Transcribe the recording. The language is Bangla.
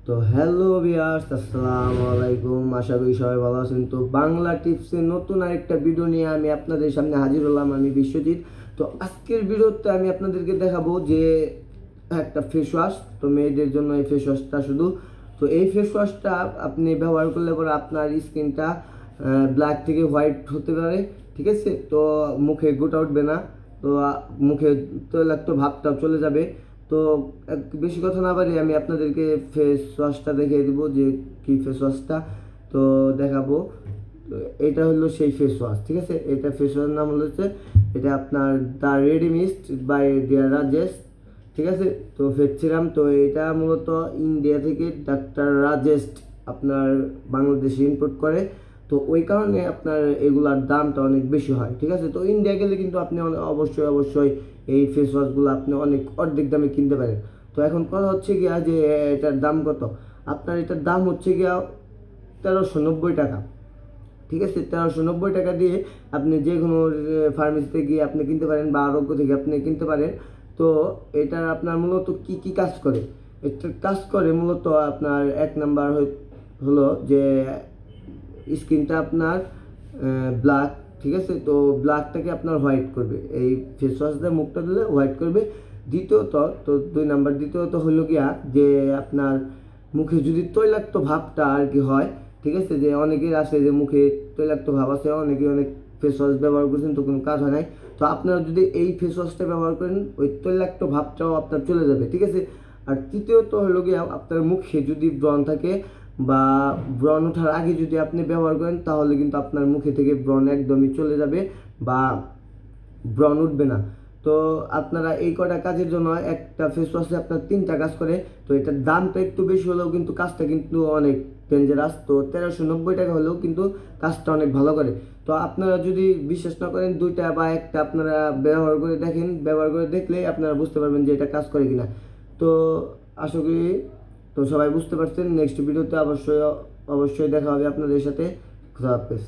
তো হ্যালো ভিউয়ার্স, আসসালামু আলাইকুম। আশা করি সবাই ভালো আছেন। তো বাংলা টিপসের নতুন আরেকটা ভিডিও নিয়ে আমি আপনাদের সামনে হাজির হলাম। আমি বিশ্বজিৎ। তো আজকের ভিডিওতে আমি আপনাদেরকে দেখাবো যে একটা ফেস ওয়াশ, তো মেয়েদের জন্য এই ফেস ওয়াশটা শুধু। তো এই ফেস ওয়াশটা আপনি ব্যবহার করলে পরে আপনার স্কিনটা ব্ল্যাক থেকে হোয়াইট হতে পারে, ঠিক আছে। তো মুখে গোটা উঠবে না, তো মুখে তৈলাক্ত ভাবটাও চলে যাবে। তো বেশি কথা না বাড়িয়ে আমি আপনাদেরকে ফেস ওয়াশটা দেখিয়ে দেবো যে কী ফেস ওয়াশটা তো দেখাবো। তো এটা হলো সেই ফেস ওয়াশ, ঠিক আছে। এটা ফেস ওয়াশের নাম হচ্ছে, এটা আপনার the ready mist by dear Rajesh, ঠিক আছে। তো ফেস সিরাম, তো এটা মূলত ইন্ডিয়া থেকে ডাক্তার রাজেশ আপনার বাংলাদেশে ইম্পোর্ট করে। তো ওই কারণে আপনার এগুলার দামটা অনেক বেশি হয়, ঠিক আছে। তো ইন্ডিয়া গেলে কিন্তু আপনি অবশ্যই এই ফেস ওয়াশগুলো আপনি অনেক অর্ধেক দামে কিনতে পারেন। তো এখন কথা হচ্ছে গিয়া যে এটার দাম কত। আপনার এটার দাম হচ্ছে গিয়া 1390 টাকা, ঠিক আছে। 1390 টাকা দিয়ে আপনি যে কোনো ফার্মেসিতে গিয়ে আপনি কিনতে পারেন বা আরোগ্য থেকে আপনি কিনতে পারেন। তো এটার আপনার মূলত কি কি কাজ করে, এটার কাজ করে মূলত আপনার এক নাম্বার হলো যে স্কিনটা আপনার ব্ল্যাক, ঠিক আছে। তো ব্ল্যাকটাকে আপনার হোয়াইট করবে, এই ফেস ওয়াশ দিয়ে মুখটা দিলে হোয়াইট করবে। দ্বিতীয়ত, তো দ্বিতীয়ত হলো গিয়া যে আপনার মুখে যদি তৈলাক্ত ভাবটা আর কি হয়, ঠিক আছে, যে অনেকের আছে যে মুখে তৈলাক্ত ভাব আছে, অনেকে অনেক ফেস ওয়াশ ব্যবহার করছেন তো কোনো কাজ হয় নাই। তো আপনারা যদি এই ফেস ওয়াশটা ব্যবহার করেন ওই তৈলাক্ত ভাবটাও আপনার চলে যাবে, ঠিক আছে। আর তৃতীয়ত হলো গিয়া আপনার মুখে যদি ব্রণ থাকে বা ব্রণ ওঠার আগে যদি আপনি ব্যবহার করেন তাহলে কিন্তু আপনার মুখে থেকে ব্রণ একদমই চলে যাবে বা ব্রণ উঠবে না। তো আপনারা এই কটা কাজের জন্য একটা ফেস ওয়াশে আপনার 3টা কাজ করে। তো এটার দামটা একটু বেশি হলেও কিন্তু কাজটা কিন্তু অনেক ডেঞ্জারাস। তো 1390 টাকা হলেও কিন্তু কাজটা অনেক ভালো করে। তো আপনারা যদি বিশ্বাস না করেন 2টা বা একটা আপনারা ব্যবহার করে দেখেন, ব্যবহার করে দেখলে আপনারা বুঝতে পারবেন যে এটা কাজ করে কিনা। তো আশা করি তো সবাই বুঝতে পারছেন। নেক্সট ভিডিওতে অবশ্যই দেখা হবে আপনাদের সাথে। খুদা হাফেজ।